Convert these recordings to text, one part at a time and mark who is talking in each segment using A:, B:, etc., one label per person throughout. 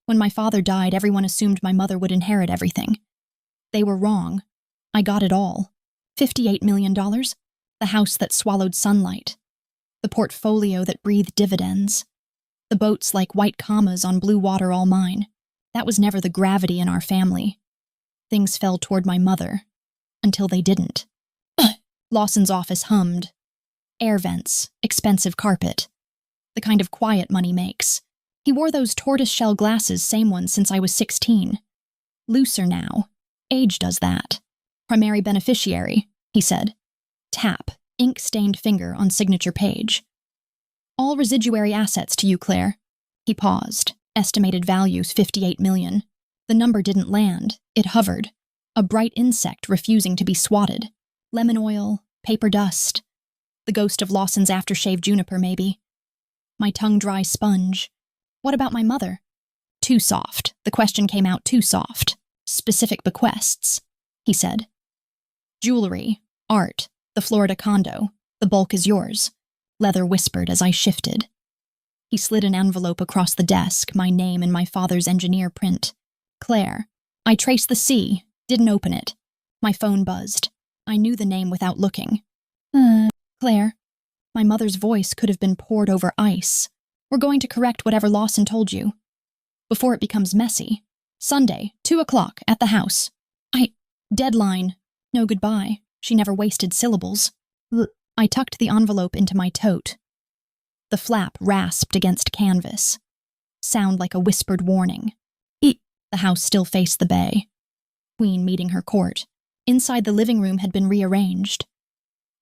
A: When my father died, everyone assumed my mother would inherit everything. They were wrong. I got it all. $58 million, the house that swallowed sunlight, the portfolio that breathed dividends, the boats like white commas on blue water all mine. That was never the gravity in our family. Things fell toward my mother, until they didn't. Lawson's office hummed. Air vents, expensive carpet. The kind of quiet money makes. He wore those tortoise-shell glasses, same ones since I was 16. Looser now. Age does that. Primary beneficiary, he said. Tap, ink-stained finger on signature page. All residuary assets to you, Claire. He paused. Estimated values $58 million. The number didn't land. It hovered. A bright insect refusing to be swatted. Lemon oil, paper dust. The ghost of Lawson's aftershave juniper, maybe. My tongue dry sponge. What about my mother? Too soft. The question came out too soft. Specific bequests, he said. Jewelry, art, the Florida condo. The bulk is yours. Leather whispered as I shifted. He slid an envelope across the desk, my name and my father's engineer print. Claire. I traced the C, didn't open it. My phone buzzed. I knew the name without looking. Claire. My mother's voice could have been poured over ice. We're going to correct whatever Lawson told you. Before it becomes messy. Sunday, 2:00, at the house. Deadline. No goodbye. She never wasted syllables. I tucked the envelope into my tote. The flap rasped against canvas. Sound like a whispered warning. The house still faced the bay. Queen meeting her court. Inside the living room had been rearranged.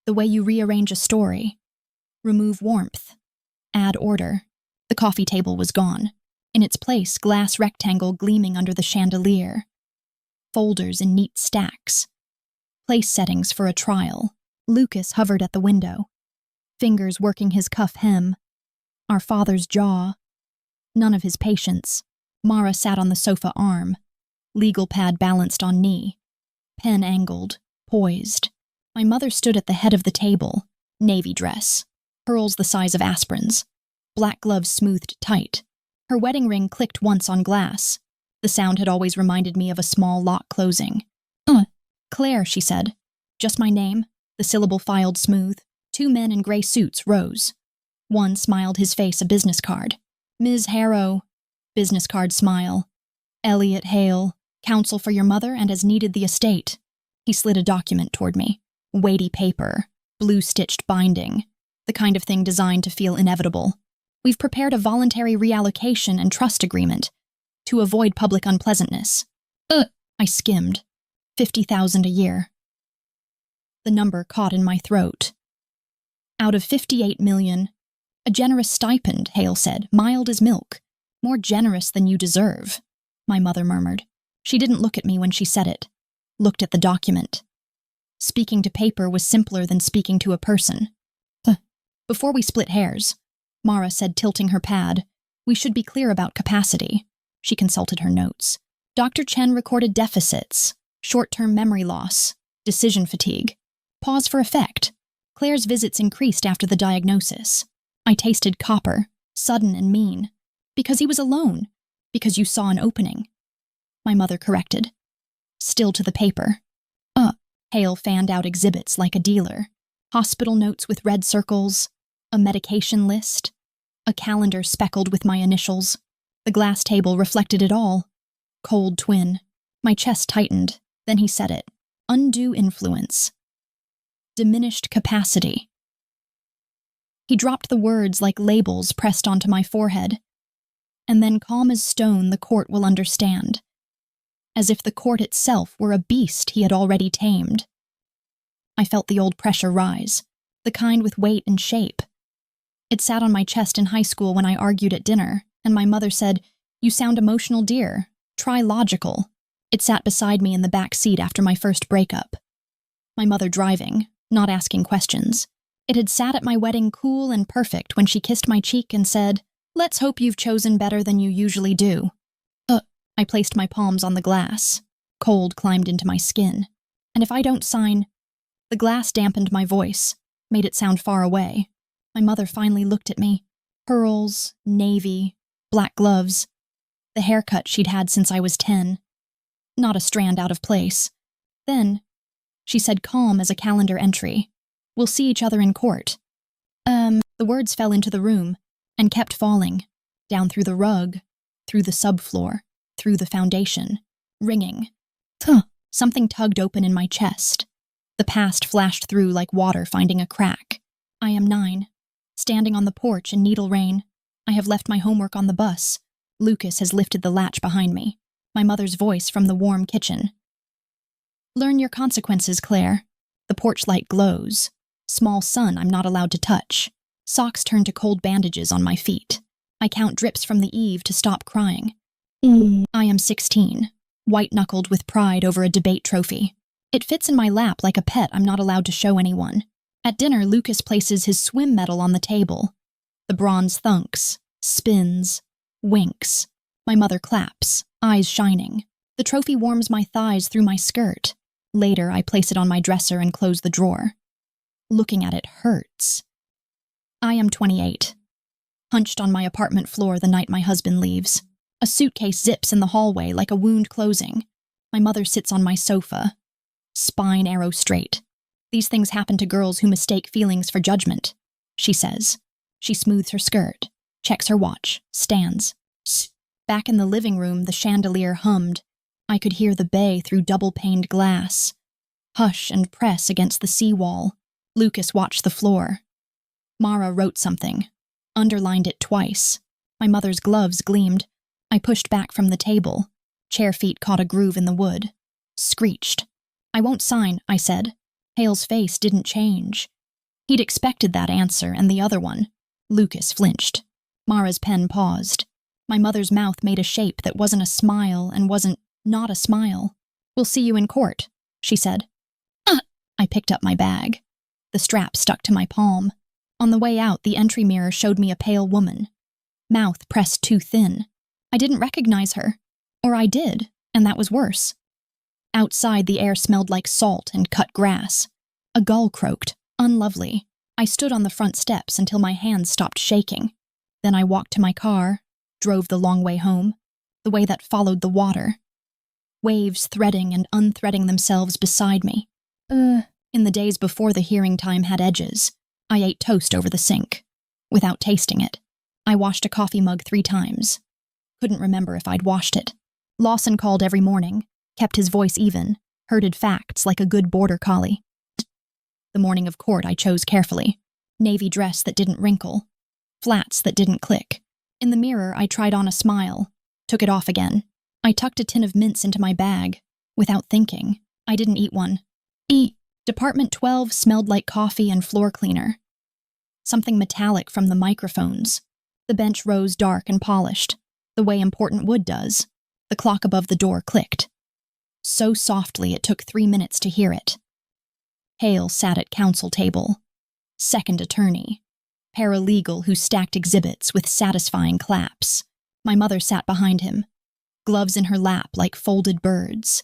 A: The way you rearrange a story. Remove warmth. Add order. The coffee table was gone. In its place, glass rectangle gleaming under the chandelier. Folders in neat stacks. Place settings for a trial. Lucas hovered at the window. Fingers working his cuff hem. Our father's jaw. None of his patience. Mara sat on the sofa arm. Legal pad balanced on knee. Pen angled. Poised. My mother stood at the head of the table. Navy dress. Pearls the size of aspirins. Black gloves smoothed tight. Her wedding ring clicked once on glass. The sound had always reminded me of a small lock closing. Claire, she said. Just my name. The syllable filed smooth. Two men in gray suits rose. One smiled, his face a business card. Ms. Harrow. Business card smile. Elliot Hale. Counsel for your mother and has needed the estate. He slid a document toward me. Weighty paper. Blue-stitched binding. The kind of thing designed to feel inevitable. We've prepared a voluntary reallocation and trust agreement to avoid public unpleasantness. I skimmed. $50,000 a year. The number caught in my throat. Out of $58 million, a generous stipend, Hale said, mild as milk. More generous than you deserve, my mother murmured. She didn't look at me when she said it. Looked at the document. Speaking to paper was simpler than speaking to a person. Before we split hairs, Mara said, tilting her pad, we should be clear about capacity. She consulted her notes. Dr. Chen recorded deficits, short-term memory loss, decision fatigue. Pause for effect. Claire's visits increased after the diagnosis. I tasted copper, sudden and mean. Because he was alone. Because you saw an opening. My mother corrected. Still to the paper. Hale fanned out exhibits like a dealer. Hospital notes with red circles. A medication list. A calendar speckled with my initials. The glass table reflected it all. Cold twin. My chest tightened. Then he said it. Undue influence. Diminished capacity. He dropped the words like labels pressed onto my forehead. And then, calm as stone, the court will understand. As if the court itself were a beast he had already tamed. I felt the old pressure rise, the kind with weight and shape. It sat on my chest in high school when I argued at dinner, and my mother said, "You sound emotional, dear. Try logical." It sat beside me in the back seat after my first breakup. My mother driving, not asking questions. It had sat at my wedding cool and perfect when she kissed my cheek and said, "Let's hope you've chosen better than you usually do." I placed my palms on the glass. Cold climbed into my skin. And if I don't sign... The glass dampened my voice, made it sound far away. My mother finally looked at me. Pearls, navy, black gloves. the haircut she'd had since I was 10. Not a strand out of place. Then, she said, calm as a calendar entry, "We'll see each other in court." The words fell into the room and kept falling, down through the rug, through the subfloor, through the foundation, ringing. Something tugged open in my chest. The past flashed through like water finding a crack. I am 9, standing on the porch in needle rain. I have left my homework on the bus. Lucas has lifted the latch behind me. My mother's voice from the warm kitchen. "Learn your consequences, Claire." The porch light glows. Small sun I'm not allowed to touch. Socks turn to cold bandages on my feet. I count drips from the eave to stop crying. I am 16, white-knuckled with pride over a debate trophy. It fits in my lap like a pet I'm not allowed to show anyone. At dinner, Lucas places his swim medal on the table. The bronze thunks, spins, winks. My mother claps, eyes shining. The trophy warms my thighs through my skirt. Later, I place it on my dresser and close the drawer. Looking at it hurts. I am 28, hunched on my apartment floor the night my husband leaves. A suitcase zips in the hallway like a wound closing. My mother sits on my sofa, spine arrow straight. "These things happen to girls who mistake feelings for judgment," she says. She smooths her skirt, checks her watch, stands. Back in the living room, the chandelier hummed. I could hear the bay through double-paned glass. Hush and press against the seawall. Lucas watched the floor. Mara wrote something, underlined it twice. My mother's gloves gleamed. I pushed back from the table. Chair feet caught a groove in the wood. Screeched. "I won't sign," I said. Hale's face didn't change. He'd expected that answer and the other one. Lucas flinched. Mara's pen paused. My mother's mouth made a shape that wasn't a smile and wasn't not a smile. "We'll see you in court," she said. I picked up my bag. The strap stuck to my palm. On the way out, the entry mirror showed me a pale woman. Mouth pressed too thin. I didn't recognize her. Or I did, and that was worse. Outside, the air smelled like salt and cut grass. A gull croaked, unlovely. I stood on the front steps until my hands stopped shaking. Then I walked to my car, drove the long way home, the way that followed the water. Waves threading and unthreading themselves beside me. In the days before the hearing time had edges, I ate toast over the sink, without tasting it. I washed a coffee mug 3 times. Couldn't remember if I'd washed it. Lawson called every morning, kept his voice even, herded facts like a good border collie. The morning of court I chose carefully. Navy dress that didn't wrinkle. Flats that didn't click. In the mirror, I tried on a smile, took it off again. I tucked a tin of mints into my bag. Without thinking, I didn't eat one. Department 12 smelled like coffee and floor cleaner. Something metallic from the microphones. The bench rose dark and polished, the way important wood does. The clock above the door clicked. So softly it took 3 minutes to hear it. Hale sat at counsel table. Second attorney. Paralegal who stacked exhibits with satisfying claps. My mother sat behind him. Gloves in her lap like folded birds.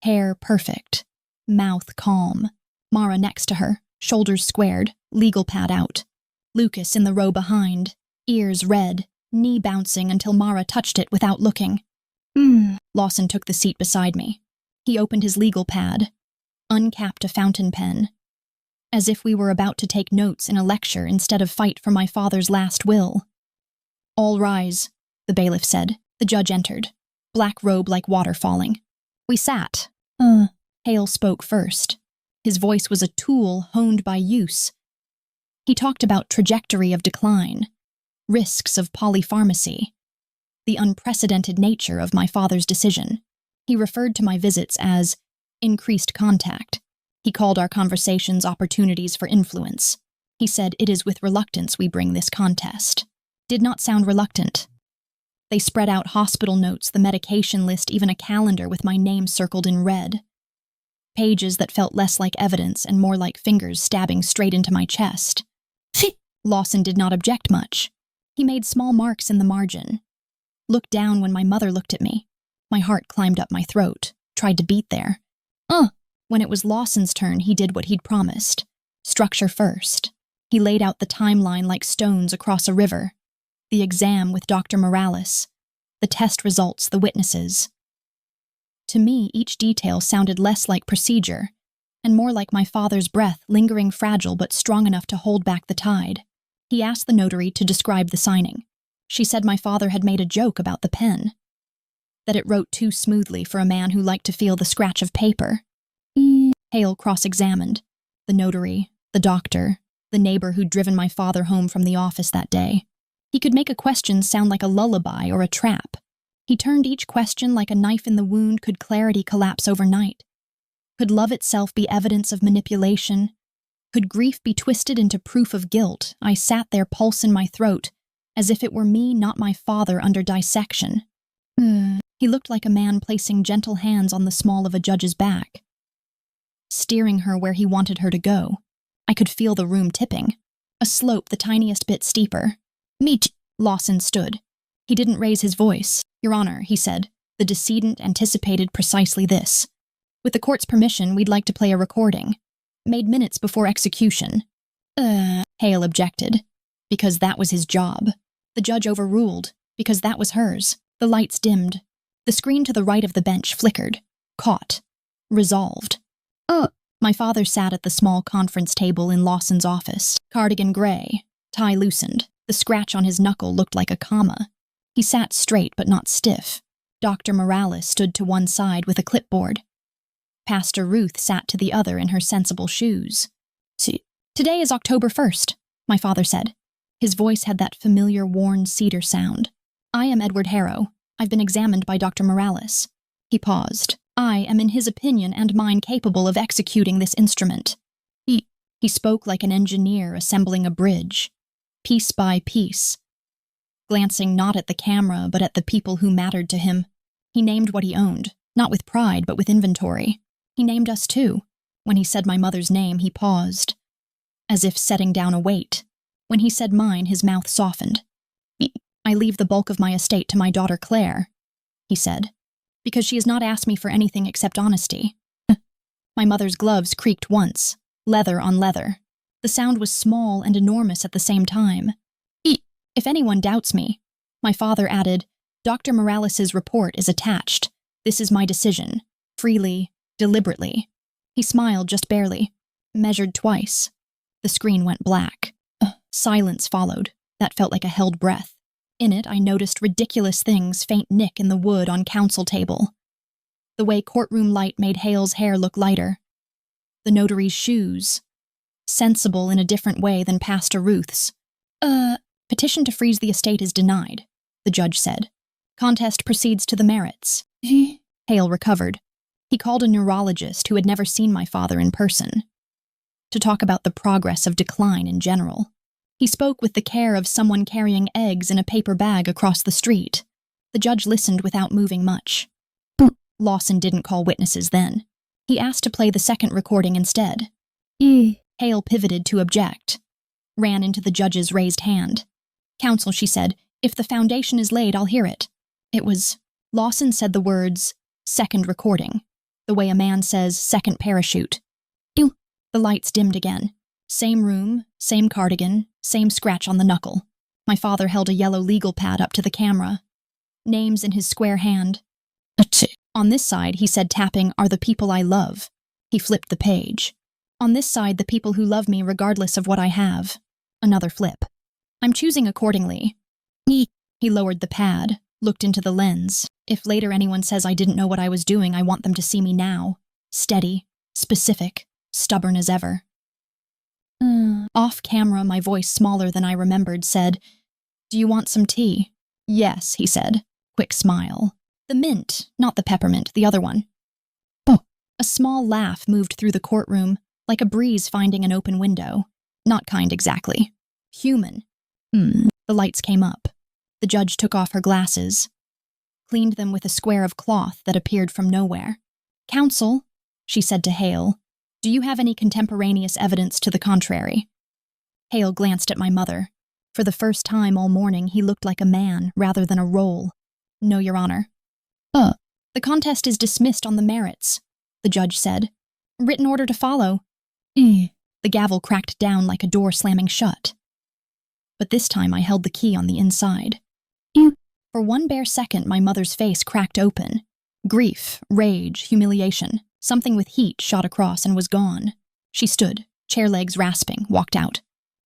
A: Hair perfect. Mouth calm. Mara next to her, shoulders squared, legal pad out. Lucas in the row behind, ears red, knee bouncing until Mara touched it without looking. Lawson took the seat beside me. He opened his legal pad, uncapped a fountain pen, as if we were about to take notes in a lecture instead of fight for my father's last will. "All rise," the bailiff said. The judge entered, black robe like water falling. We sat. Hale spoke first. His voice was a tool honed by use. He talked about trajectory of decline, risks of polypharmacy, the unprecedented nature of my father's decision. He referred to my visits as increased contact. He called our conversations opportunities for influence. He said, "It is with reluctance we bring this contest." Did not sound reluctant. They spread out hospital notes, the medication list, even a calendar with my name circled in red. Pages that felt less like evidence and more like fingers stabbing straight into my chest. Lawson did not object much. He made small marks in the margin. Looked down when my mother looked at me. My heart climbed up my throat, tried to beat there. When it was Lawson's turn, he did what he'd promised. Structure first. He laid out the timeline like stones across a river. The exam with Dr. Morales. the test results, the witnesses. To me, each detail sounded less like procedure and more like my father's breath, lingering fragile but strong enough to hold back the tide. He asked the notary to describe the signing. She said my father had made a joke about the pen, that it wrote too smoothly for a man who liked to feel the scratch of paper. Hale cross-examined the notary, the doctor, the neighbor who'd driven my father home from the office that day. He could make a question sound like a lullaby or a trap. He turned each question like a knife in the wound. Could clarity collapse overnight? Could love itself be evidence of manipulation? Could grief be twisted into proof of guilt? I sat there, pulse in my throat, as if it were me, not my father, under dissection. He looked like a man placing gentle hands on the small of a judge's back, steering her where he wanted her to go. I could feel the room tipping, a slope the tiniest bit steeper. Lawson stood. He didn't raise his voice. Your Honor, he said. The decedent anticipated precisely this. With the court's permission, we'd like to play a recording. Made minutes before execution. Hale objected. Because that was his job. The judge overruled. Because that was hers. The lights dimmed. The screen to the right of the bench flickered. Caught. Resolved. My father sat at the small conference table in Lawson's office. Cardigan gray. Tie loosened. The scratch on his knuckle looked like a comma. He sat straight but not stiff. Dr. Morales stood to one side with a clipboard. Pastor Ruth sat to the other in her sensible shoes. Today is October 1st, my father said. His voice had that familiar worn cedar sound. I am Edward Harrow. I've been examined by Dr. Morales. He paused. I am, in his opinion and mine, capable of executing this instrument. He spoke like an engineer assembling a bridge, piece by piece, glancing not at the camera but at the people who mattered to him. He named what he owned, not with pride but with inventory. He named us too. When he said my mother's name, he paused, as if setting down a weight. When he said mine, his mouth softened. I leave the bulk of my estate to my daughter Claire, he said, because she has not asked me for anything except honesty. My mother's gloves creaked once, leather on leather. The sound was small and enormous at the same time. If anyone doubts me, my father added, Dr. Morales's report is attached. This is my decision. Freely, deliberately. He smiled just barely, measured twice. The screen went black. Silence followed. That felt like a held breath. In it, I noticed ridiculous things, faint nick in the wood on counsel table. The way courtroom light made Hale's hair look lighter. The notary's shoes. Sensible in a different way than Pastor Ruth's. Petition to freeze the estate is denied, the judge said. Contest proceeds to the merits. Hale recovered. He called a neurologist who had never seen my father in person to talk about the progress of decline in general. He spoke with the care of someone carrying eggs in a paper bag across the street. The judge listened without moving much. Lawson didn't call witnesses then. He asked to play the second recording instead. Hale pivoted to object. Ran into the judge's raised hand. Counsel, she said, if the foundation is laid, I'll hear it. It was. Lawson said the words, second recording, the way a man says second parachute. The lights dimmed again. Same room, same cardigan, same scratch on the knuckle. My father held a yellow legal pad up to the camera. Names in his square hand. On this side, he said, tapping, are the people I love. He flipped the page. On this side, the people who love me regardless of what I have. Another flip. I'm choosing accordingly. He lowered the pad, looked into the lens. If later anyone says I didn't know what I was doing, I want them to see me now. Steady, specific, stubborn as ever. Off camera, my voice smaller than I remembered said, do you want some tea? Yes, he said. Quick smile. The mint, not the peppermint, the other one. A small laugh moved through the courtroom, like a breeze finding an open window. Not kind exactly. Human. The lights came up. The judge took off her glasses, cleaned them with a square of cloth that appeared from nowhere. Counsel, she said to Hale, do you have any contemporaneous evidence to the contrary? Hale glanced at my mother. For the first time all morning, he looked like a man rather than a role. No, Your Honor. The contest is dismissed on the merits, the judge said. Written order to follow. The gavel cracked down like a door slamming shut. But this time I held the key on the inside. For one bare second, my mother's face cracked open. Grief, rage, humiliation, something with heat shot across and was gone. She stood, chair legs rasping, walked out.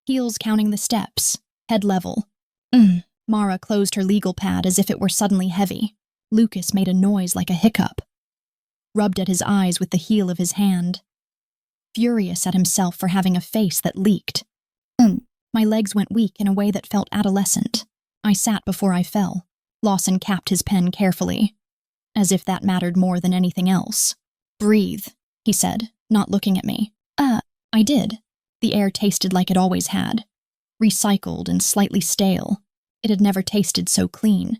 A: Heels counting the steps, head level. Mara closed her legal pad as if it were suddenly heavy. Lucas made a noise like a hiccup. Rubbed at his eyes with the heel of his hand. Furious at himself for having a face that leaked. My legs went weak in a way that felt adolescent. I sat before I fell. Lawson capped his pen carefully, as if that mattered more than anything else. "Breathe," he said, not looking at me. I did. The air tasted like it always had. Recycled and slightly stale. It had never tasted so clean.